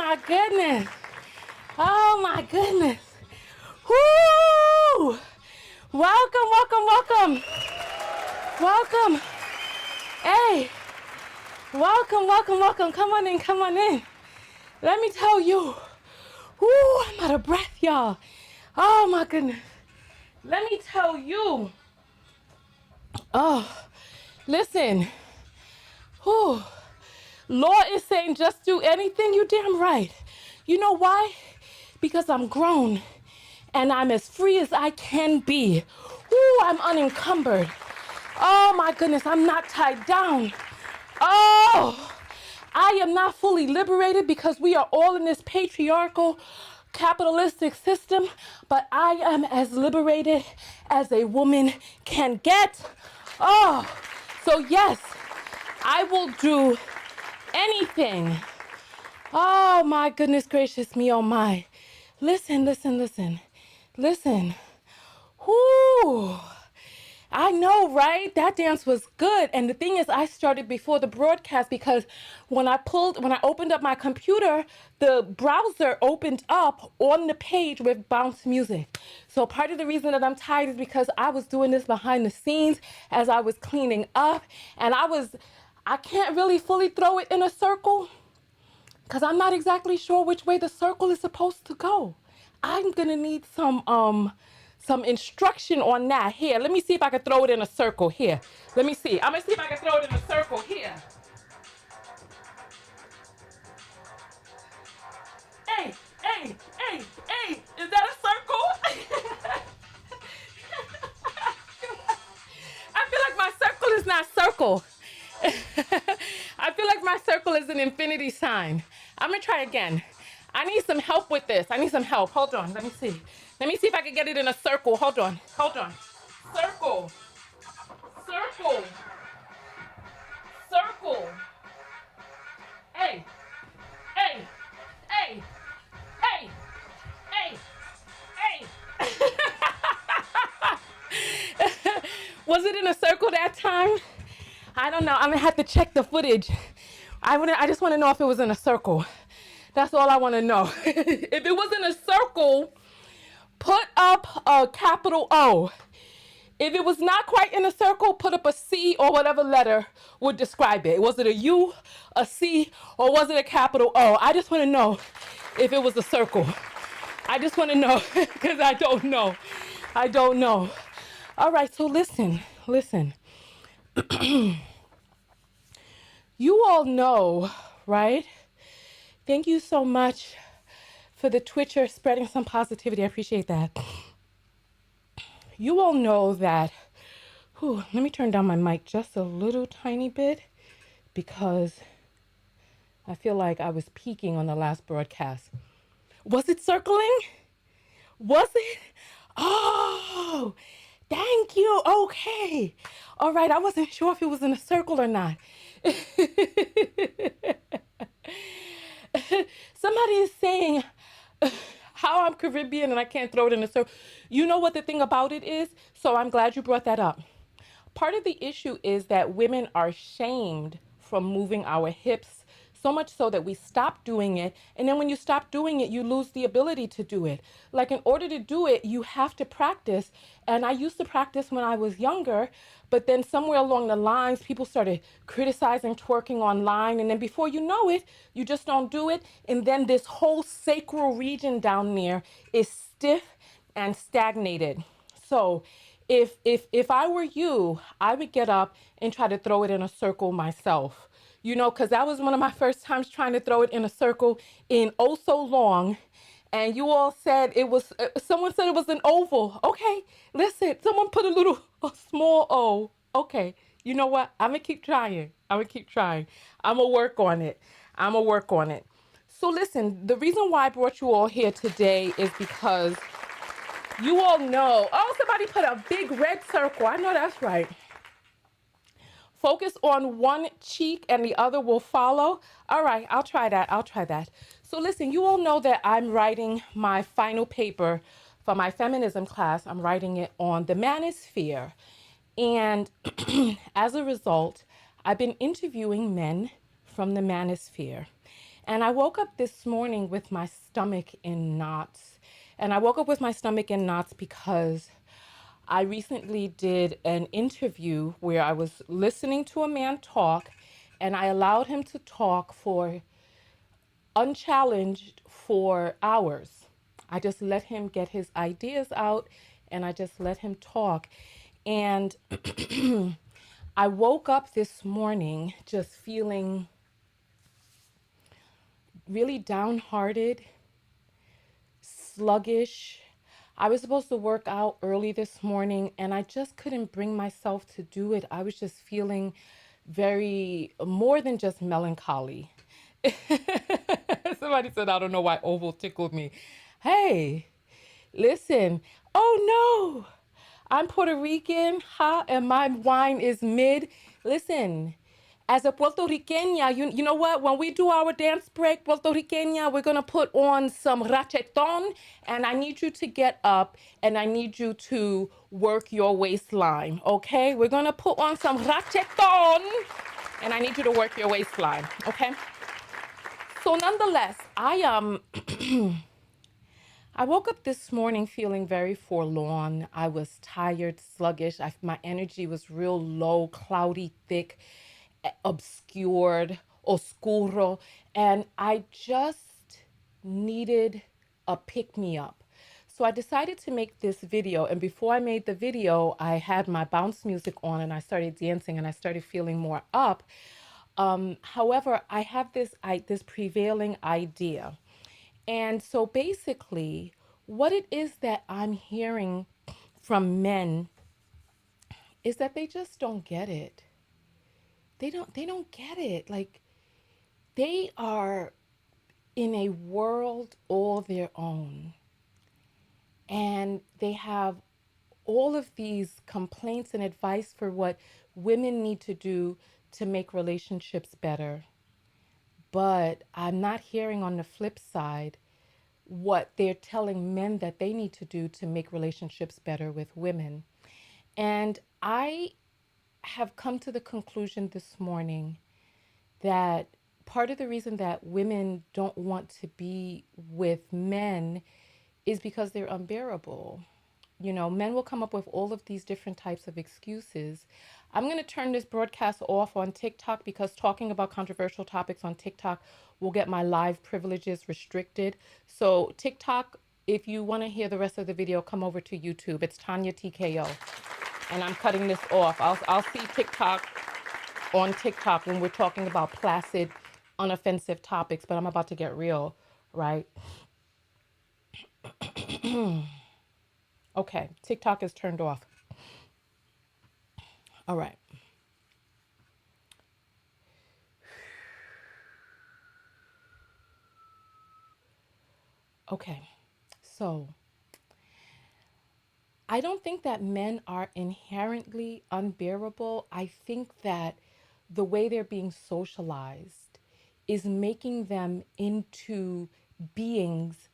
my goodness. Oh my goodness. Woo! Welcome, welcome, welcome. Welcome. Hey. Welcome, welcome, welcome. Come on in, come on in. Let me tell you. Woo, I'm out of breath, y'all. Oh my goodness. Let me tell you. Oh, listen. Whew. Law is saying just do anything. You damn right. You know why? Because I'm grown and I'm as free as I can be. Ooh, I'm unencumbered. Oh my goodness, I'm not tied down. Oh, I am not fully liberated because we are all in this patriarchal, capitalistic system, but I am as liberated as a woman can get. Oh, so yes, I will do anything. Oh my goodness gracious me, oh my. Listen, listen, listen, listen. Whoo. I know, right? That dance was good. And the thing is, I started before the broadcast because when I opened up my computer, the browser opened up on the page with bounce music. So part of the reason that I'm tired is because I was doing this behind the scenes as I was cleaning up. And I can't really fully throw it in a circle because I'm not exactly sure which way the circle is supposed to go. I'm gonna need some instruction on that. Here, let me see if I can throw it in a circle here. Let me see. I'm gonna see if I can throw it in a circle here. Hey, hey, hey, hey, is that a circle? I feel like my circle is not circle. I feel like my circle is an infinity sign. I'm gonna try again. I need some help with this. I need some help. Hold on, let me see. Let me see if I can get it in a circle. Hold on, hold on. Circle, circle, circle. Hey, hey, hey, hey, hey, hey. Was it in a circle that time? I don't know. I'm gonna have to check the footage. I just want to know if it was in a circle. That's all I want to know. If it was in a circle, put up a capital O. If it was not quite in a circle, put up a C or whatever letter would describe it. Was it a U, a C, or was it a capital O? I just want to know if it was a circle. I just want to know because I don't know. I don't know. All right, so listen. You all know, right? Thank you so much for the Twitcher spreading some positivity. I appreciate that. You all know that, let me turn down my mic just a little tiny bit because I feel like I was peaking on the last broadcast. Was it circling? Was it? Oh, thank you. Okay. All right. I wasn't sure if it was in a circle or not. Somebody is saying how I'm Caribbean and I can't throw it in a circle. You know what the thing about it is? So I'm glad you brought that up. Part of the issue is that women are shamed from moving our hips, so much so that we stop doing it. And then when you stop doing it, you lose the ability to do it. Like in order to do it, you have to practice. And I used to practice when I was younger, but then somewhere along the lines, people started criticizing twerking online. And then before you know it, you just don't do it. And then this whole sacral region down there is stiff and stagnated. So if I were you, I would get up and try to throw it in a circle myself. You know, because that was one of my first times trying to throw it in a circle in oh so long. And you all said it was, someone said it was an oval. Okay, listen, someone put a small O. Okay, you know what? I'm going to keep trying. I'm going to work on it. So listen, the reason why I brought you all here today is because you all know, somebody put a big red circle. I know that's right. Focus on one cheek and the other will follow. All right, I'll try that. So listen, you all know that I'm writing my final paper for my feminism class. I'm writing it on the manosphere. And as a result, I've been interviewing men from the manosphere. And I woke up this morning with my stomach in knots. And I woke up with my stomach in knots because I recently did an interview where I was listening to a man talk, and I allowed him to talk for unchallenged for hours. I just let him get his ideas out and I just let him talk. And I woke up this morning just feeling really downhearted, sluggish. I was supposed to work out early this morning and I just couldn't bring myself to do it. I was just feeling very, more than just melancholy. Somebody said, I don't know why oval tickled me. Hey, listen. Oh no, I'm Puerto Rican, and my wine is mid. Listen, as a Puerto Riqueña, you know what? When we do our dance break, Puerto Riqueña, we're gonna put on some racheton, and I need you to get up and I need you to work your waistline, okay? We're gonna put on some racheton, and I need you to work your waistline, okay? So nonetheless, I woke up this morning feeling very forlorn. I was tired, sluggish. My energy was real low, cloudy, thick, obscured, oscuro, and I just needed a pick me up. So I decided to make this video, and before I made the video, I had my bounce music on and I started dancing and I started feeling more up. However, I have this prevailing idea. And so basically, what it is that I'm hearing from men is that they just don't get it. They don't get it. Like they are in a world all their own. And they have all of these complaints and advice for what women need to do to make relationships better. But I'm not hearing on the flip side what they're telling men that they need to do to make relationships better with women. And I have come to the conclusion this morning that part of the reason that women don't want to be with men is because they're unbearable. You know, men will come up with all of these different types of excuses. I'm going to turn this broadcast off on TikTok because talking about controversial topics on TikTok will get my live privileges restricted. So, TikTok, if you want to hear the rest of the video, come over to YouTube. It's Tonya TKO. And I'm cutting this off. I'll see TikTok on TikTok when we're talking about placid, unoffensive topics, but I'm about to get real, right? Okay, TikTok is turned off. All right. Okay. So, I don't think that men are inherently unbearable. I think that the way they're being socialized is making them into beings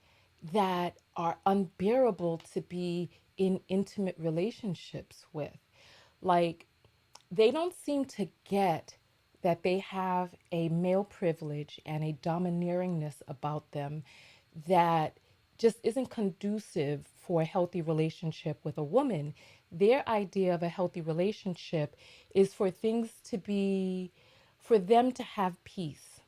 that are unbearable to be in intimate relationships with. Like, they don't seem to get that they have a male privilege and a domineeringness about them that just isn't conducive for a healthy relationship with a woman. Their idea of a healthy relationship is for things to be, for them to have peace.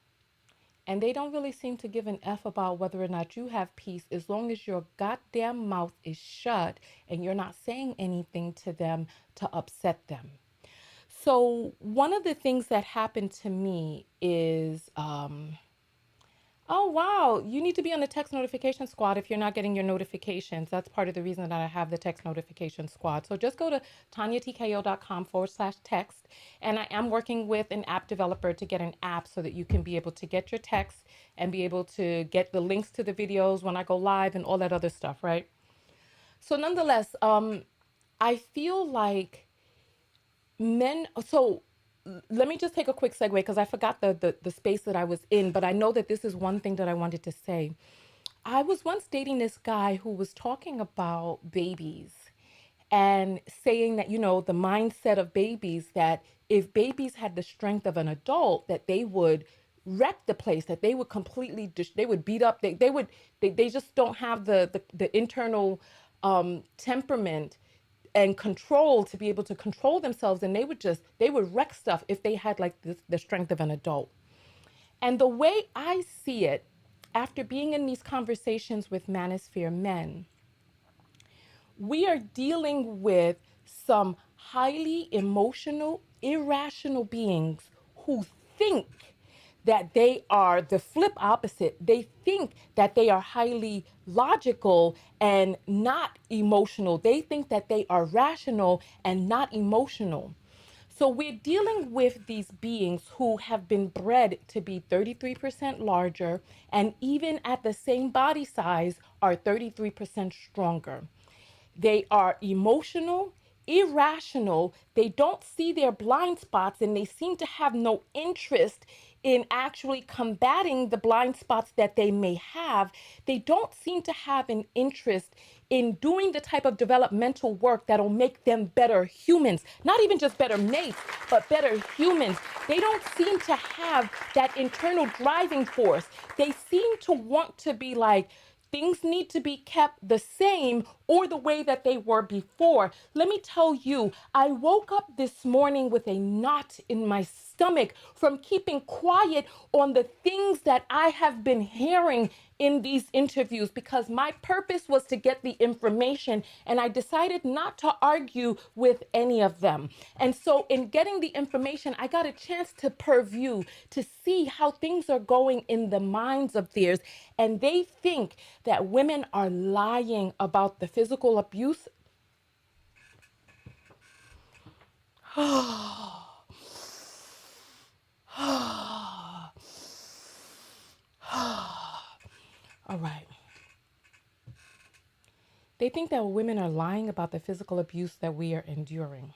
And they don't really seem to give an F about whether or not you have peace as long as your goddamn mouth is shut and you're not saying anything to them to upset them. So, one of the things that happened to me is, oh, wow, you need to be on the text notification squad if you're not getting your notifications. That's part of the reason that I have the text notification squad. So, just go to tonyatko.com/text. And I am working with an app developer to get an app so that you can be able to get your texts and be able to get the links to the videos when I go live and all that other stuff, right? So, nonetheless, I feel like men, so let me just take a quick segue because I forgot the space that I was in, but I know that this is one thing that I wanted to say. I was once dating this guy who was talking about babies and saying that, you know, the mindset of babies, that if babies had the strength of an adult, that they would wreck the place, that they would completely, they would beat up, they just don't have the internal temperament and control to be able to control themselves. And they would wreck stuff if they had like the strength of an adult. And the way I see it, after being in these conversations with manosphere men, we are dealing with some highly emotional, irrational beings who think that they are the flip opposite. They think that they are highly logical and not emotional. They think that they are rational and not emotional. So we're dealing with these beings who have been bred to be 33% larger, and even at the same body size are 33% stronger. They are emotional, irrational, they don't see their blind spots, and they seem to have no interest in actually combating the blind spots that they may have. They don't seem to have an interest in doing the type of developmental work that'll make them better humans, not even just better mates, but better humans. They don't seem to have that internal driving force. They seem to want to be like, things need to be kept the same or the way that they were before. Let me tell you, I woke up this morning with a knot in my stomach from keeping quiet on the things that I have been hearing in these interviews, because my purpose was to get the information, and I decided not to argue with any of them. And so in getting the information, I got a chance to purview, to see how things are going in the minds of theirs. And they think that women are lying about the physical abuse. All right. They think that women are lying about the physical abuse that we are enduring.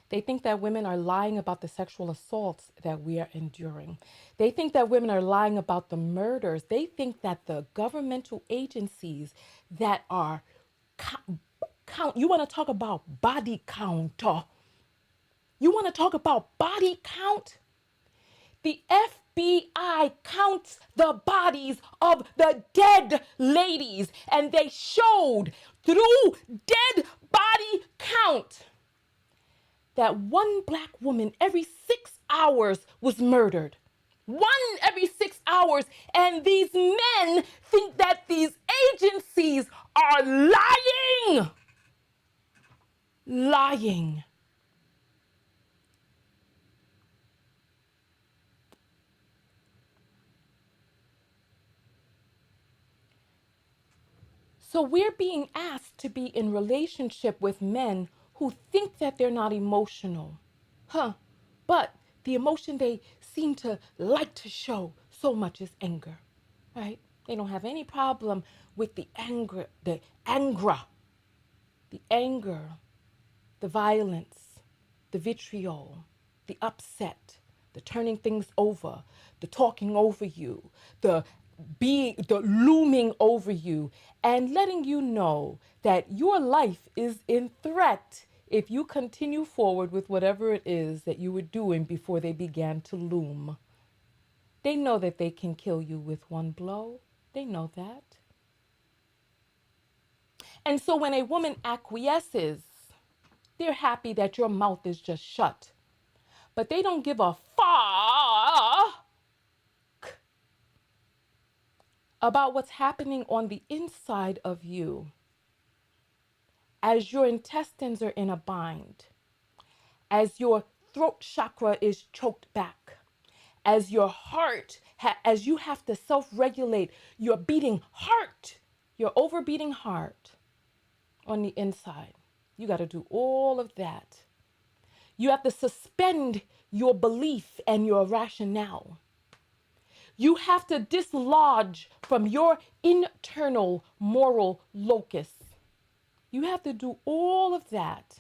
They think that women are lying about the sexual assaults that we are enduring. They think that women are lying about the murders. They think that the governmental agencies that are count, you want to talk about body count? You want to talk about body count? The FBI counts the bodies of the dead ladies, and they showed through dead body count that one black woman every 6 hours was murdered. One every 6 hours. And these men think that these agencies are lying. Lying. So we're being asked to be in relationship with men who think that they're not emotional. But the emotion they seem to like to show so much is anger, right? They don't have any problem with the anger, the anger, the violence, the vitriol, the upset, the turning things over, the talking over you, the looming over you, and letting you know that your life is in threat if you continue forward with whatever it is that you were doing before they began to loom. They know that they can kill you with one blow. They know that. And so when a woman acquiesces, they're happy that your mouth is just shut. But they don't give a fuck about what's happening on the inside of you as your intestines are in a bind, as your throat chakra is choked back, as your heart, as you have to self-regulate your beating heart, your overbeating heart on the inside. You got to do all of that. You have to suspend your belief and your rationale. You have to dislodge from your internal moral locus. You have to do all of that.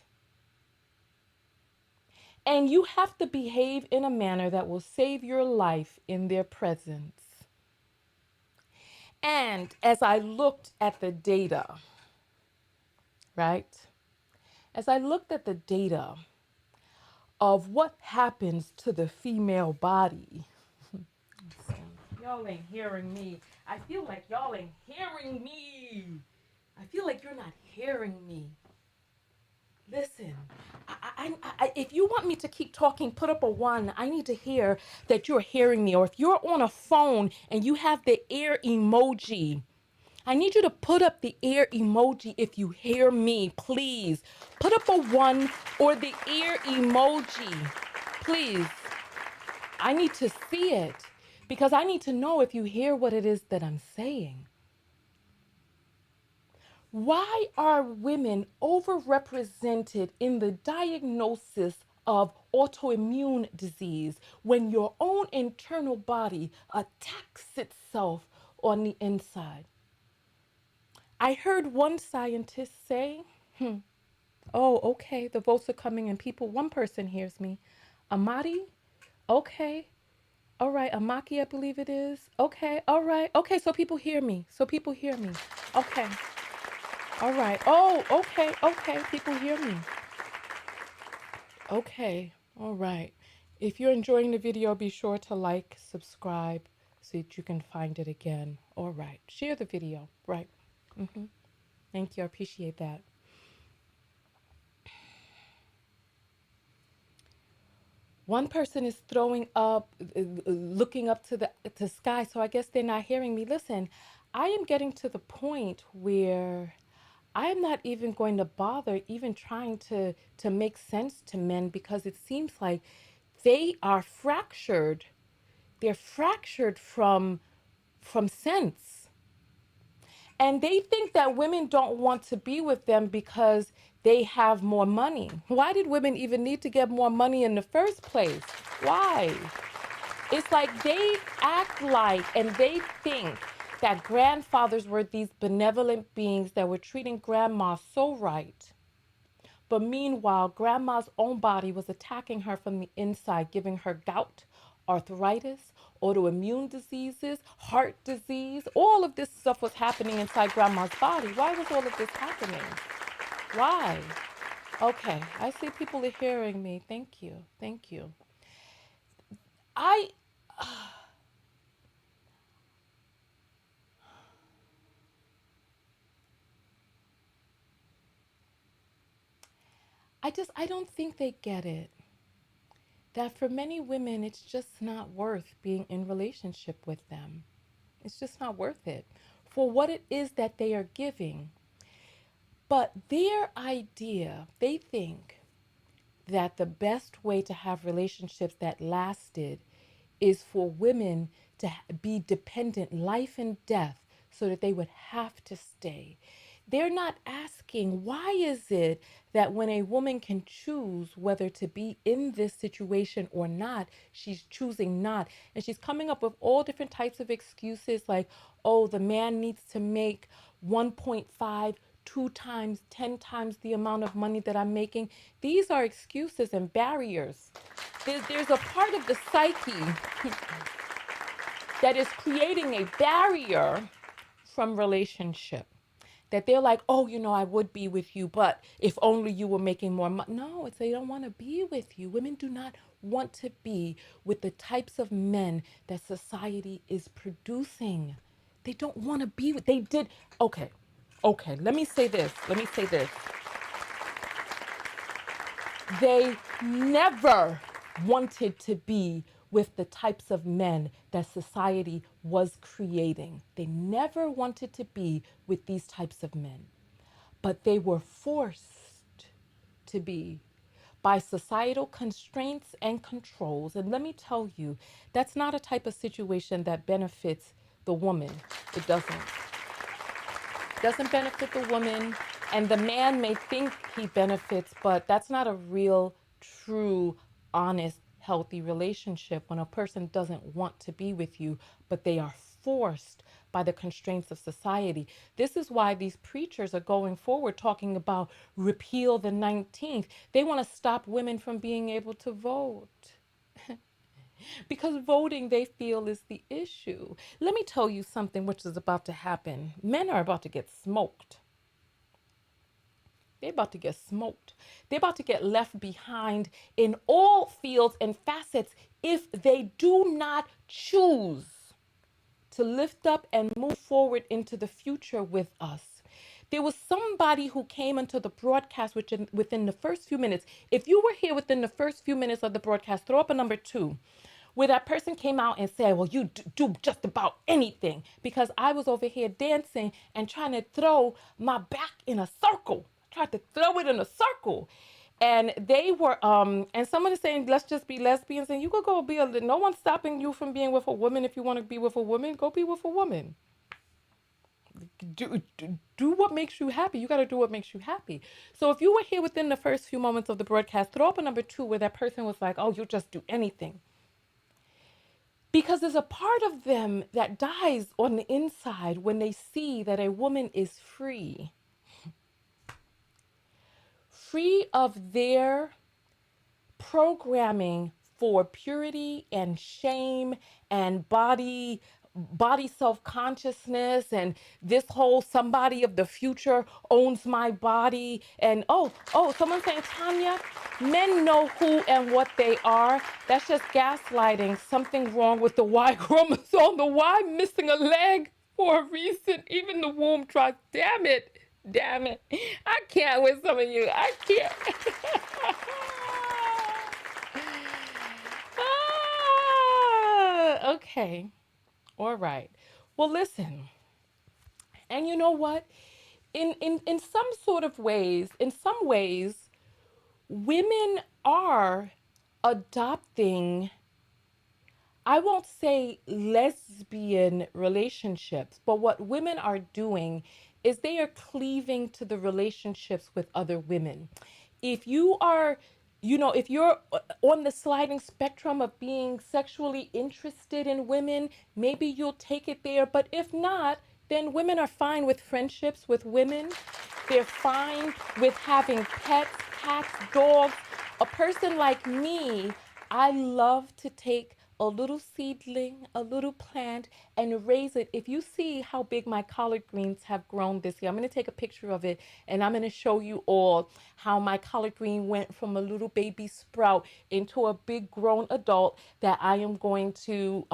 And you have to behave in a manner that will save your life in their presence. And as I looked at the data, right? As I looked at the data of what happens to the female body, Y'all ain't hearing me. I feel like y'all ain't hearing me. I feel like you're not hearing me. Listen, if you want me to keep talking, put up a one. I need to hear that you're hearing me. Or if you're on a phone and you have the ear emoji, I need you to put up the ear emoji if you hear me, please. Put up a one or the ear emoji, please. I need to see it because I need to know if you hear what it is that I'm saying. Why are women overrepresented in the diagnosis of autoimmune disease when your own internal body attacks itself on the inside? I heard one scientist say, oh, okay, the votes are coming in. One person hears me. Amadi? Okay. All right. Amaki, I believe it is. Okay. All right. Okay. So people hear me. Okay. All right. Oh, okay. Okay. People hear me. Okay. All right. If you're enjoying the video, be sure to like, subscribe so that you can find it again. All right. Share the video. Right. Thank you. I appreciate that. One person is throwing up, looking up to the sky. So I guess they're not hearing me. Listen, I am getting to the point where I am not even going to bother even trying to make sense to men because it seems like they are fractured. They're fractured from sense. And they think that women don't want to be with them because they have more money. Why did women even need to get more money in the first place? Why? It's like they act like and they think that grandfathers were these benevolent beings that were treating grandma so right. But meanwhile, grandma's own body was attacking her from the inside, giving her gout, arthritis, autoimmune diseases, heart disease. All of this stuff was happening inside grandma's body. Why was all of this happening? Why? Okay, I see people are hearing me. Thank you. Thank you. I I don't think they get it. That for many women it's just not worth being in relationship with them. It's just not worth it for what it is that they are giving. But their idea, they think that the best way to have relationships that lasted is for women to be dependent life and death so that they would have to stay. They're not asking why is it that when a woman can choose whether to be in this situation or not, she's choosing not. And she's coming up with all different types of excuses like, oh, the man needs to make 1.5, 2 times, 10 times the amount of money that I'm making. These are excuses and barriers. There's a part of the psyche that is creating a barrier from relationship. That they're like, oh, I would be with you, but if only you were making more money. No, it's they don't want to be with you. Women do not want to be with the types of men that society is producing. They don't want to be with, they did, okay, let me say this. They never wanted to be with the types of men that society was creating. They never wanted to be with these types of men, but they were forced to be by societal constraints and controls. And let me tell you, that's not a type of situation that benefits the woman. It doesn't benefit the woman, and the man may think he benefits, but that's not a real, true, honest, healthy relationship when a person doesn't want to be with you, but they are forced by the constraints of society. This is why these preachers are going forward talking about repeal the 19th. They want to stop women from being able to vote. Because voting, they feel, is the issue. Let me tell you something which is about to happen. Men are about to get smoked. They're about to get smoked. They're about to get left behind in all fields and facets if they do not choose. to lift up and move forward into the future with us. There was somebody who came into the broadcast within the first few minutes. If you were here within the first few minutes of the broadcast, throw up a number 2, where that person came out and said, well, you do just about anything, because I was over here dancing and trying to throw my back in a circle. Tried to throw it in a circle. And they were, and someone is saying, let's just be lesbians. And you could go no one's stopping you from being with a woman. If you want to be with a woman, go be with a woman. Do what makes you happy. You got to do what makes you happy. So if you were here within the first few moments of the broadcast, throw up a number 2 where that person was like, oh, you'll just do anything. Because there's a part of them that dies on the inside when they see that a woman is free. Free of their programming for purity and shame and body self-consciousness and this whole somebody of the future owns my body. And oh, someone's saying, Tonya, men know who and what they are. That's just gaslighting. Something wrong with the Y chromosome. The Y missing a leg for a reason. Even the womb tries. Damn it. I can't with some of you. I can't. Okay. All right. Well, listen. And you know what? In some sort of ways, in some ways, women are adopting, I won't say lesbian relationships, but what women are doing is they are cleaving to the relationships with other women. If you are, if you're on the sliding spectrum of being sexually interested in women, maybe you'll take it there. But if not, then women are fine with friendships with women. They're fine with having pets, cats, dogs. A person like me, I love to take a little seedling, a little plant, and raise it. If you see how big my collard greens have grown this year, I'm going to take a picture of it, and I'm going to show you all how my collard green went from a little baby sprout into a big grown adult that I am going to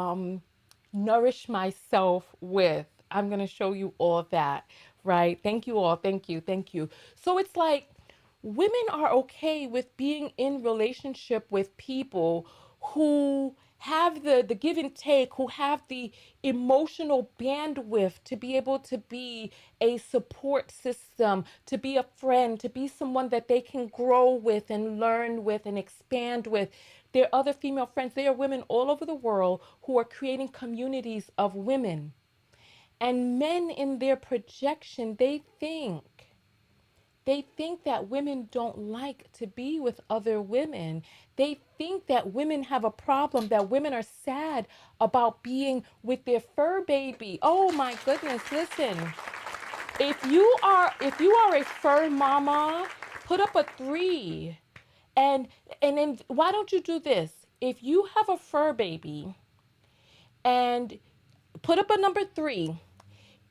nourish myself with. I'm going to show you all that, right? Thank you all. Thank you. So it's like women are okay with being in relationship with people who have the give and take, who have the emotional bandwidth to be able to be a support system, to be a friend, to be someone that they can grow with and learn with and expand with. There are other female friends. There are women all over the world who are creating communities of women. And men in their projection, they think that women don't like to be with other women. They think that women have a problem, that women are sad about being with their fur baby. Oh my goodness, listen. If you are a fur mama, put up a 3. And then why don't you do this? If you have a fur baby, and put up a number 3.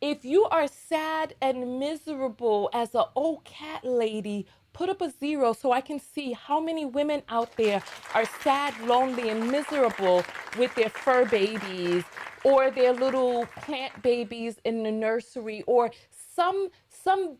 If you are sad and miserable as an old cat lady, put up a 0 so I can see how many women out there are sad, lonely, and miserable with their fur babies or their little plant babies in the nursery, or some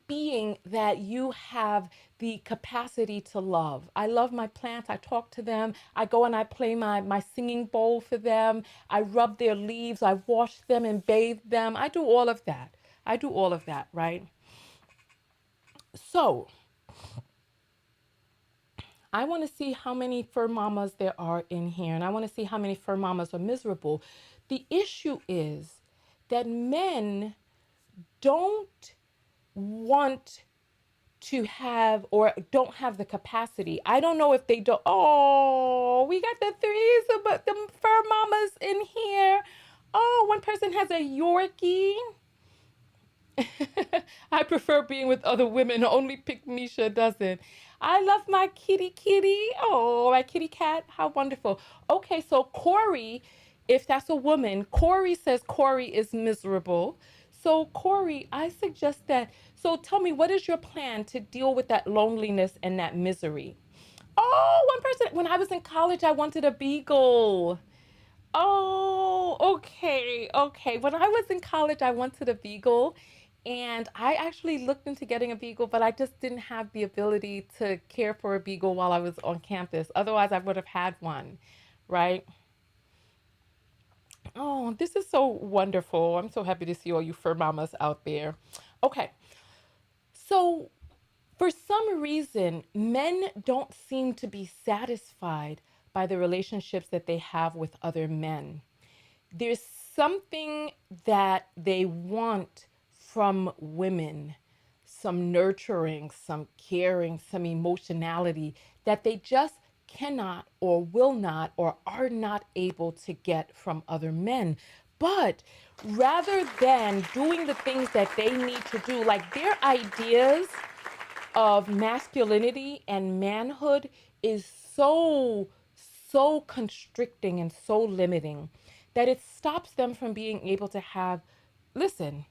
being that you have the capacity to love. I love my plants. I talk to them. I go and I play my singing bowl for them. I rub their leaves. I wash them and bathe them. I do all of that. Right? So I want to see how many fur mamas there are in here, and I want to see how many fur mamas are miserable. The issue is that men don't want to have, or don't have the capacity. I don't know if they don't. Oh, we got the 3s, but the fur mamas in here. Oh, one person has a Yorkie. I prefer being with other women. Only Pick Misha doesn't. I love my kitty. Oh, my kitty cat. How wonderful. Okay, so Corey, if that's a woman, Corey says Corey is miserable. So Corey, I suggest that. So tell me, what is your plan to deal with that loneliness and that misery? Oh, one person, when I was in college, I wanted a beagle. Oh, okay, okay. When I was in college, I went to the Beagle and I actually looked into getting a Beagle, but I just didn't have the ability to care for a Beagle while I was on campus. Otherwise, I would have had one, right? Oh, this is so wonderful. I'm so happy to see all you fur mamas out there. Okay, so for some reason, men don't seem to be satisfied by the relationships that they have with other men. There's something that they want from women, some nurturing, some caring, some emotionality that they just cannot or will not or are not able to get from other men. But rather than doing the things that they need to do, like their ideas of masculinity and manhood is so constricting and so limiting that it stops them from being able to have, listen,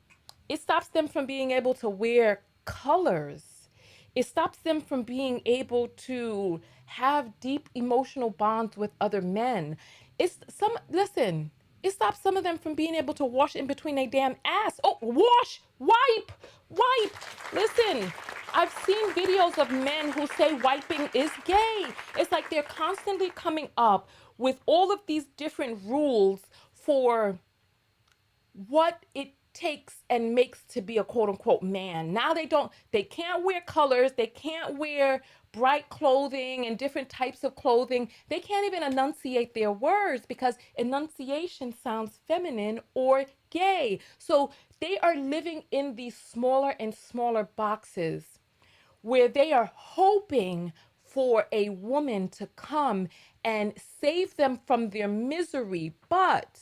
it stops them from being able to wear colors. It stops them from being able to have deep emotional bonds with other men. It's some, listen, it stops some of them from being able to wash in between their damn ass. Oh, wash, wipe. Listen, I've seen videos of men who say wiping is gay. It's like they're constantly coming up with all of these different rules for what it takes and makes to be a quote unquote man. Now they can't wear colors, they can't wear bright clothing and different types of clothing. They can't even enunciate their words because enunciation sounds feminine or gay. So they are living in these smaller and smaller boxes where they are hoping for a woman to come and save them from their misery. But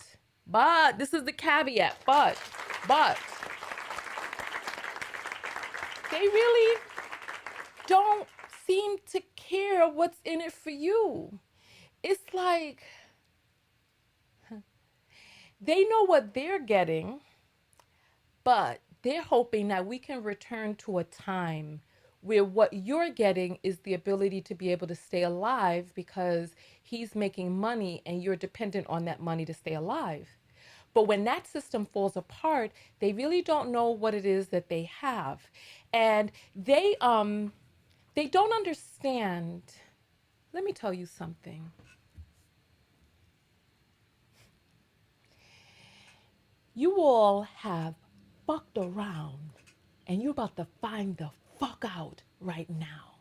this is the caveat, but they really don't seem to care what's in it for you. It's like they know what they're getting, but they're hoping that we can return to a time where what you're getting is the ability to be able to stay alive because he's making money and you're dependent on that money to stay alive. But when that system falls apart, they really don't know what it is that they have. And they don't understand. Let me tell you something. You all have fucked around and you're about to find the fuck out right now.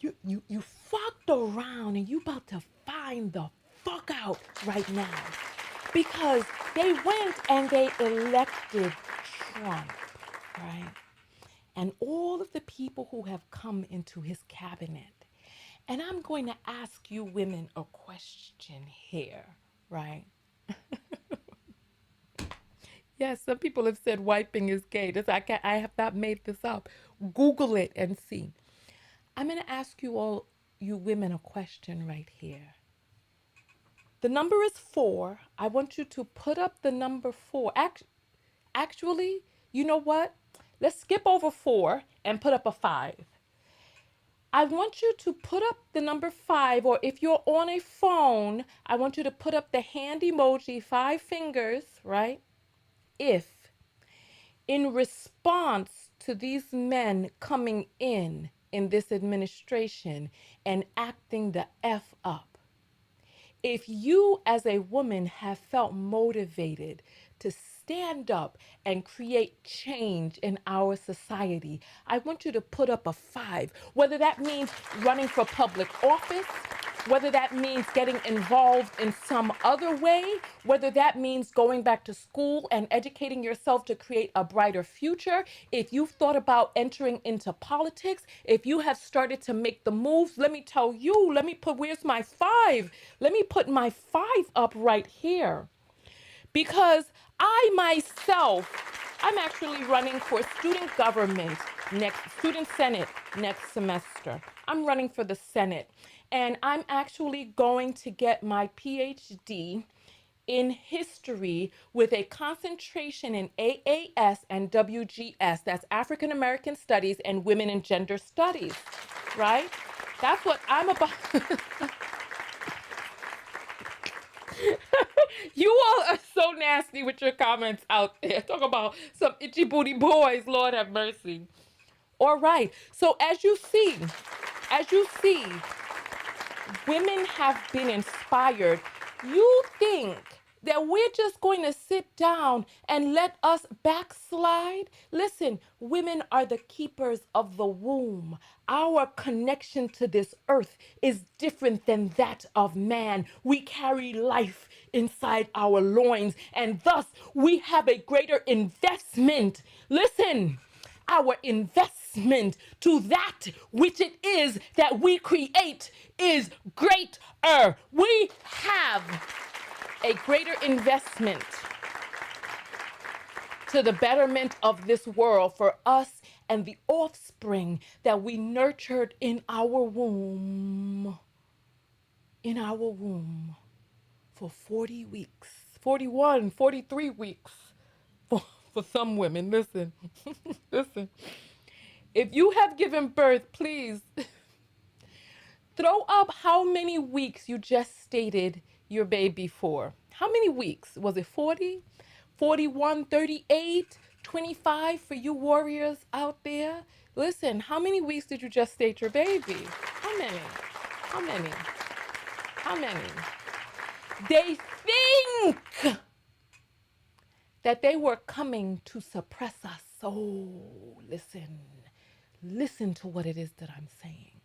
You fucked around and you about to find the fuck out right now because they went and they elected Trump, right? And all of the people who have come into his cabinet. And I'm going to ask you women a question here, right? Yes, some people have said wiping is gay. I have not made this up. Google it and see. I'm going to ask you all, you women, a question right here. The number is 4. I want you to put up the number 4. Actually, you know what? Let's skip over 4 and put up a 5. I want you to put up the number 5, or if you're on a phone, I want you to put up the hand emoji, 5 fingers, right? If, in response to these men coming in this administration and acting the F up, if you as a woman have felt motivated to stand up and create change in our society, I want you to put up a 5, whether that means running for public office, whether that means getting involved in some other way, whether that means going back to school and educating yourself to create a brighter future. If you've thought about entering into politics, if you have started to make the moves, let me tell you, where's my 5? Let me put my 5 up right here. Because I myself, I'm actually running for student senate next semester. I'm running for the Senate. And I'm actually going to get my PhD in history with a concentration in AAS and WGS. That's African American Studies and Women and Gender Studies, right? That's what I'm about. You all are so nasty with your comments out there. Talk about some itchy booty boys. Lord have mercy. All right. So as you see, women have been inspired. You think that we're just going to sit down and let us backslide? Listen, women are the keepers of the womb. Our connection to this earth is different than that of man. We carry life inside our loins, and thus we have a greater investment. Listen, our investment to that which it is that we create is greater. We have a greater investment to the betterment of this world for us and the offspring that we nurtured in our womb. In our womb for 40 weeks, 41, 43 weeks for some women. Listen, listen. If you have given birth, please throw up how many weeks you just stated your baby for. How many weeks? Was it 40, 41, 38, 25 for you warriors out there? Listen, how many weeks did you just state your baby? How many? How many? How many? They think that they were coming to suppress us. So listen to what it is that I'm saying.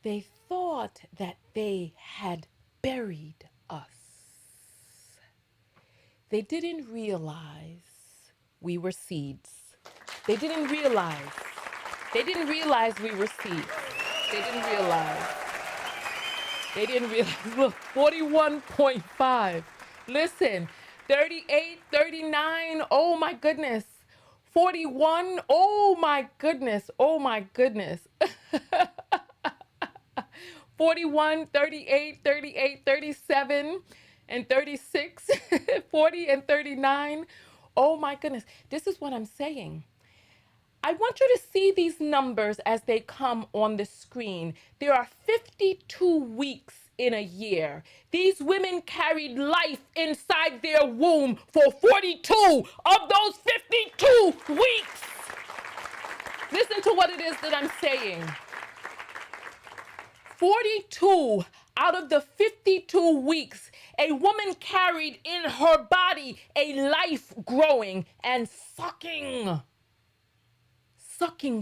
They thought that they had buried us. They didn't realize we were seeds. They didn't realize. They didn't realize we were seeds. They didn't realize. They didn't realize. Look, 41.5. Listen, 38, 39. Oh my goodness. 41. Oh my goodness. Oh my goodness. 41, 38, 38, 37, and 36, 40 and 39. Oh my goodness. This is what I'm saying. I want you to see these numbers as they come on the screen. There are 52 weeks in a year. These women carried life inside their womb for 42 of those 52 weeks. Listen to what it is that I'm saying. 42 out of the 52 weeks, a woman carried in her body a life growing and sucking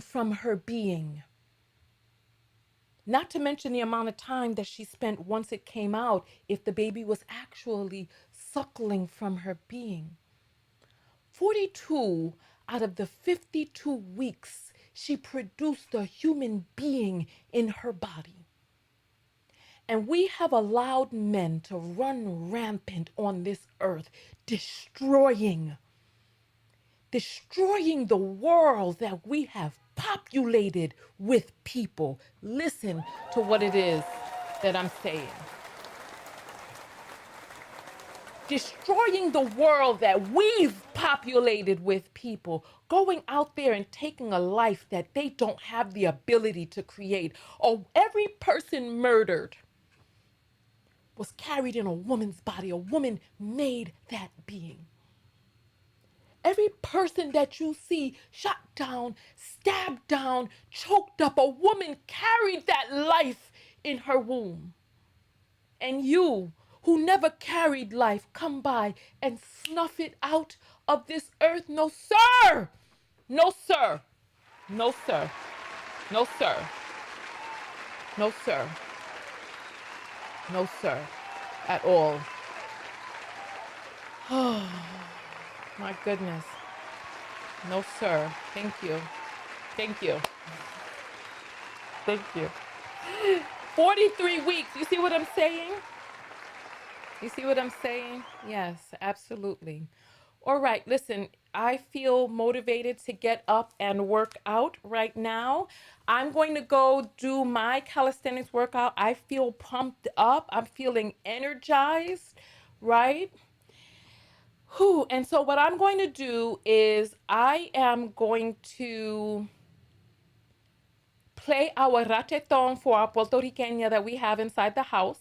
from her being. Not to mention the amount of time that she spent once it came out, if the baby was actually suckling from her being. 42 out of the 52 weeks, she produced a human being in her body. And we have allowed men to run rampant on this earth, destroying the world that we have populated with people. Listen to what it is that I'm saying. Destroying the world that we've populated with people, going out there and taking a life that they don't have the ability to create. Or every person murdered was carried in a woman's body. A woman made that being. Every person that you see shot down, stabbed down, choked up, a woman carried that life in her womb. And you, who never carried life, come by and snuff it out of this earth. No, sir. No, sir. No, sir. No, sir. No, sir. No, sir. At all. Oh. My goodness. No, sir. Thank you. Thank you. Thank you. 43 weeks. You see what I'm saying? You see what I'm saying? Yes, absolutely. All right, listen, I feel motivated to get up and work out right now. I'm going to go do my calisthenics workout. I feel pumped up. I'm feeling energized, right? Whew. And so what I'm going to do is I am going to play our ratetón for our Puerto Riqueña that we have inside the house,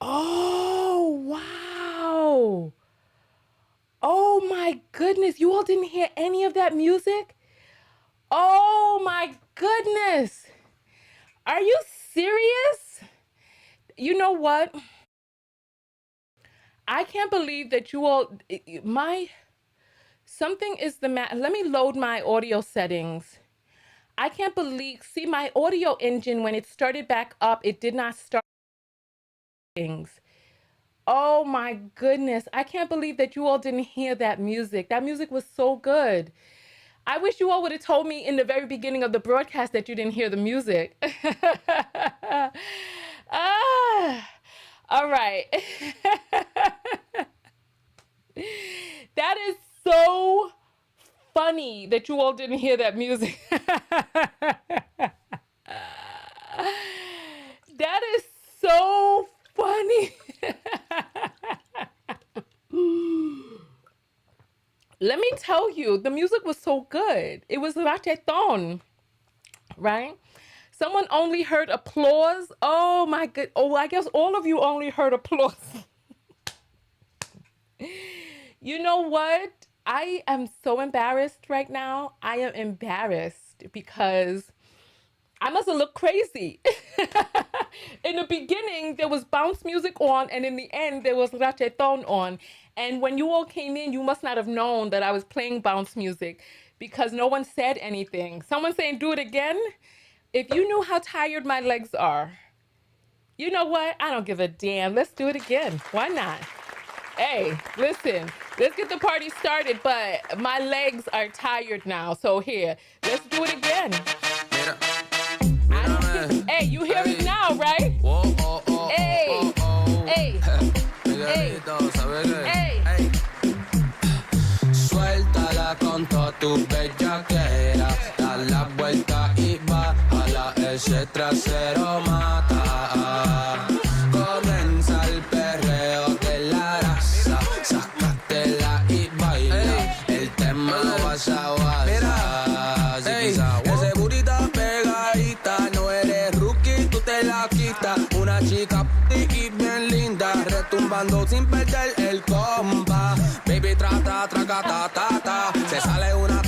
Oh, wow. Oh my goodness. You all didn't hear any of that music? Oh my goodness. Are you serious? You know what? I can't believe that you all, my, something is the let me load my audio settings. I can't believe, see my audio engine, when it started back up, it did not start things. Oh my goodness. I can't believe that you all didn't hear that music. That music was so good. I wish you all would have told me in the very beginning of the broadcast that you didn't hear the music. Ah, all right. That is so funny that you all didn't hear that music. That is so funny. Let me tell you, the music was so good. It was racheton, right? Someone only heard applause. Oh my good. Oh, I guess all of you only heard applause. You know what? I am so embarrassed right now. I am embarrassed because I must have looked crazy. In the beginning, there was bounce music on, and in the end, there was racheton on. And when you all came in, you must not have known that I was playing bounce music because no one said anything. Someone saying, do it again? If you knew how tired my legs are, you know what? I don't give a damn. Let's do it again. Why not? Hey, listen, let's get the party started, but my legs are tired now. So here, let's do it again. Mira, I don't mírame. Hey, you hear it Ey. now, right? Oh, oh, oh, Hey, oh, oh, oh. hey, hey, Miguelito, ¿sabes qué? hey. Ey. Suéltala con toda tu bellaquera. Da la vuelta y bájala. Ese trasero mata. Comienza el perreo de la raza. Sácatela y baila. El tema guasa guasa. Ey, ese burita pegadita. No eres rookie, tú te la quitas. Una chica y bien linda. Retumbando sin perder el compa. Baby, trata, traca, ta, ta, ta. Se sale una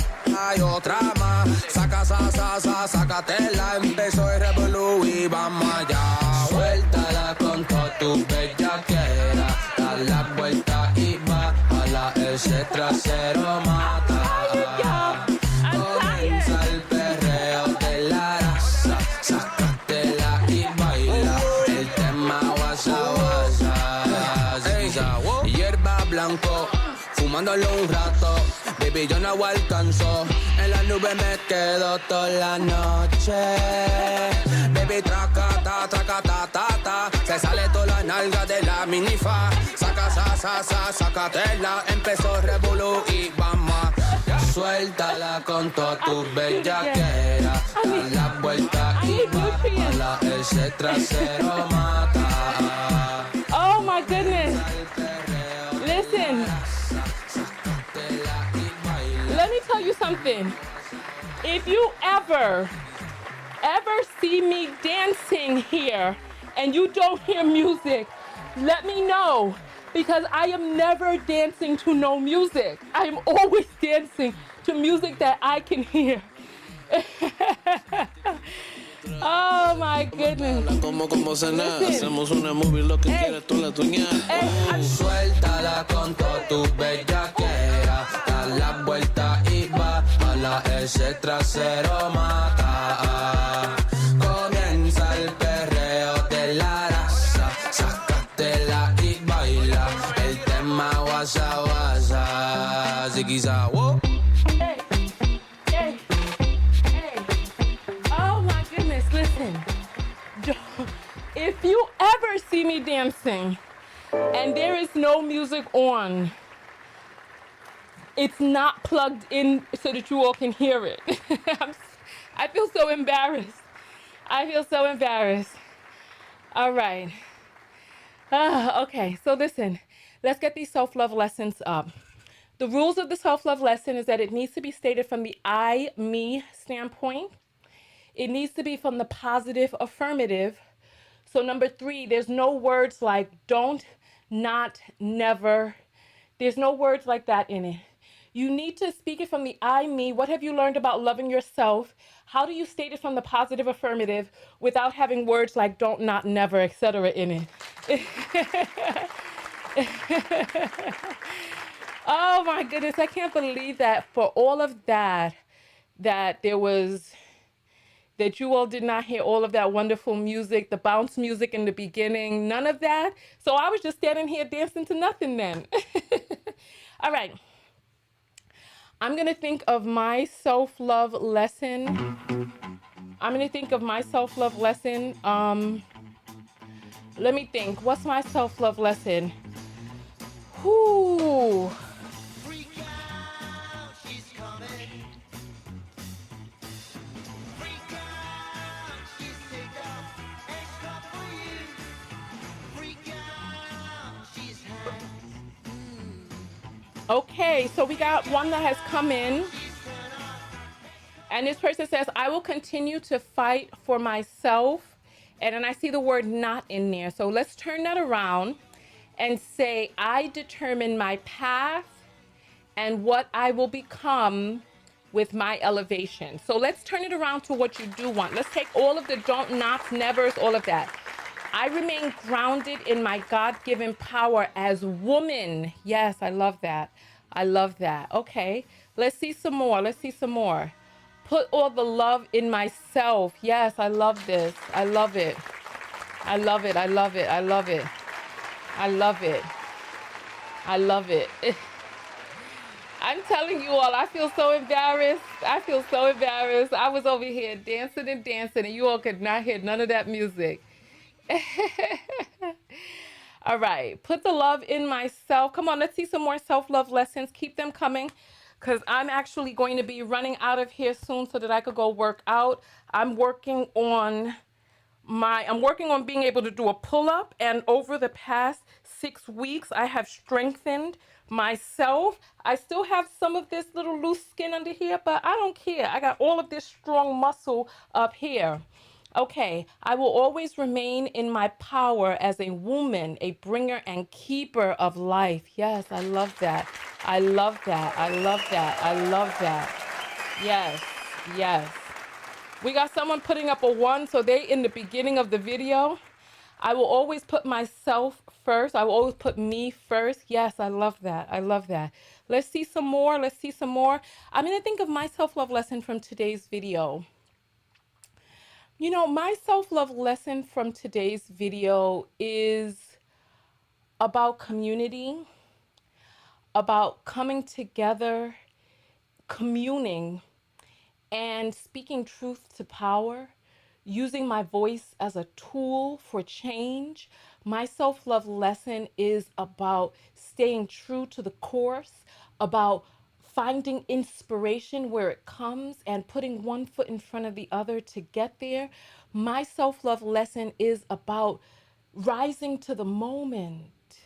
y otra más. Saca, sácatela. Empezó el revolú y vamos allá. Suéltala con toda tu bellaquera. Da la vuelta y bájala. Ese trasero mata. Comienza el perreo de la raza. Sácatela y baila. El tema guasa guasa. Hierba blanco, fumándolo un rato. Baby, yo no alcanzo. En la nube me quedo toda la noche. Baby, traca, ta, ta. Se sale toda la nalga de la minifa. Saca, sácatela. Empezó revolú y vamos a suéltala con toda tu bellaquera. Da la vuelta y bájala. Ese trasero mata. Oh my goodness. Listen, let me tell you something. If you ever see me dancing here and you don't hear music, let me know, because I am never dancing to no music. I am always dancing to music that I can hear. Oh my goodness. Como cenar, Listen. hacemos una movie, lo que Ey. quieres tú la tuña. Hey, Suéltala con toda tu bellaquera. Da la vuelta y bájala. Ese trasero mata. Comienza el perreo de la raza. Sácatela y baila. El tema guasa guasa. Ziquiza, wow. hey, hey, hey. Oh my goodness, listen. If you ever see me dancing and there is no music on, it's not plugged in so that you all can hear it. I feel so embarrassed. I feel so embarrassed. All right. Okay, so listen, let's get these self-love lessons up. The rules of the self-love lesson is that it needs to be stated from the I, me standpoint. It needs to be from the positive affirmative. So number 3, there's no words like don't, not, never. There's no words like that in it. You need to speak it from the I, me. What have you learned about loving yourself? How do you state it from the positive affirmative without having words like don't, not, never, etc. in it? Oh my goodness, I can't believe that for all of that, that you all did not hear all of that wonderful music, the bounce music in the beginning, none of that. So I was just standing here dancing to nothing then. All right. I'm going to think of my self-love lesson. Let me think. What's my self-love lesson? Whoo. Okay, so we got one that has come in. And this person says, I will continue to fight for myself. And then I see the word not in there. So let's turn that around and say, I determine my path and what I will become with my elevation. So let's turn it around to what you do want. Let's take all of the don't, nots, nevers, all of that. I remain grounded in my God-given power as woman. Yes, I love that. I love that. Okay, let's see some more. Put all the love in myself. Yes, I love this. I love it. I love it. I'm telling you all, I feel so embarrassed. I was over here dancing and you all could not hear none of that music. All right, put the love in myself. Come on, let's see some more self-love lessons. Keep them coming, because I'm actually going to be running out of here soon so that I could go work out. I'm working on being able to do a pull-up, and over the past 6 weeks, I have strengthened myself. I still have some of this little loose skin under here, but I don't care. I got all of this strong muscle up here. Okay, I will always remain in my power as a woman, a bringer and keeper of life. Yes, I love that. Yes. We got someone putting up a 1, so they in the beginning of the video. I will always put myself first. I will always put me first. Yes, I love that. Let's see some more. I'm going to think of my self-love lesson from today's video. You know, my self-love lesson from today's video is about community, about coming together, communing, and speaking truth to power, using my voice as a tool for change. My self-love lesson is about staying true to the course, about finding inspiration where it comes and putting one foot in front of the other to get there. My self-love lesson is about rising to the moment.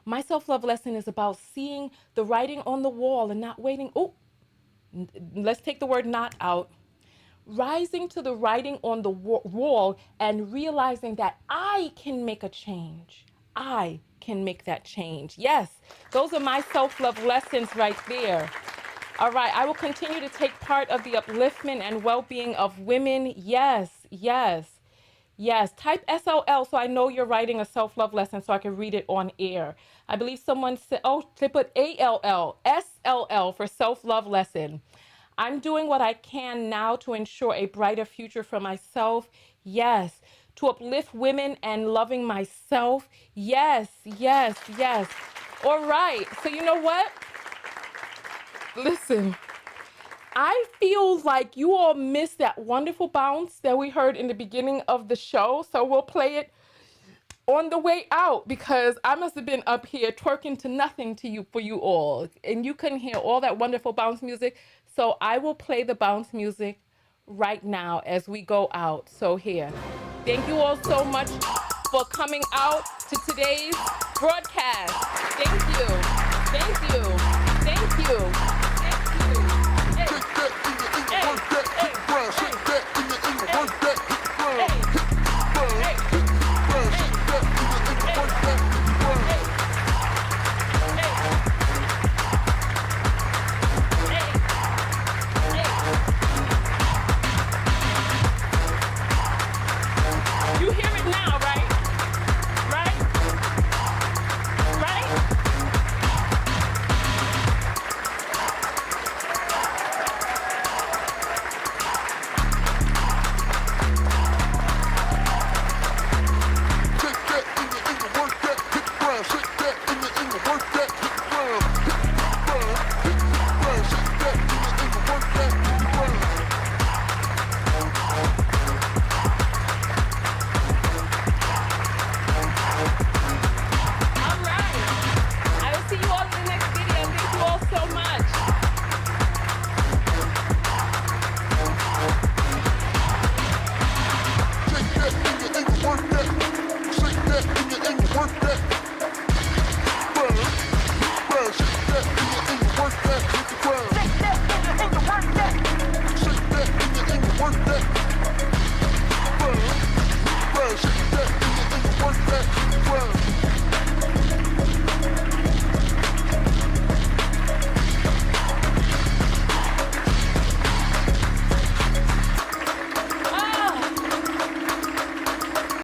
My self-love lesson is about seeing the writing on the wall and not waiting. Oh, let's take the word not out. Rising to the writing on the wall and realizing that I can make a change. I can make that change. Yes, those are my self-love lessons right there. All right, I will continue to take part of the upliftment and well-being of women. Yes. Type SLL so I know you're writing a self-love lesson so I can read it on air. I believe someone said, oh, they put ALL, SLL for self-love lesson. I'm doing what I can now to ensure a brighter future for myself. Yes. To uplift women and loving myself. Yes. All right. So you know what? Listen, I feel like you all missed that wonderful bounce that we heard in the beginning of the show. So we'll play it on the way out, because I must have been up here twerking to nothing for you all, and you couldn't hear all that wonderful bounce music. So I will play the bounce music right now as we go out. So here. Thank you all so much for coming out to today's broadcast. Thank you.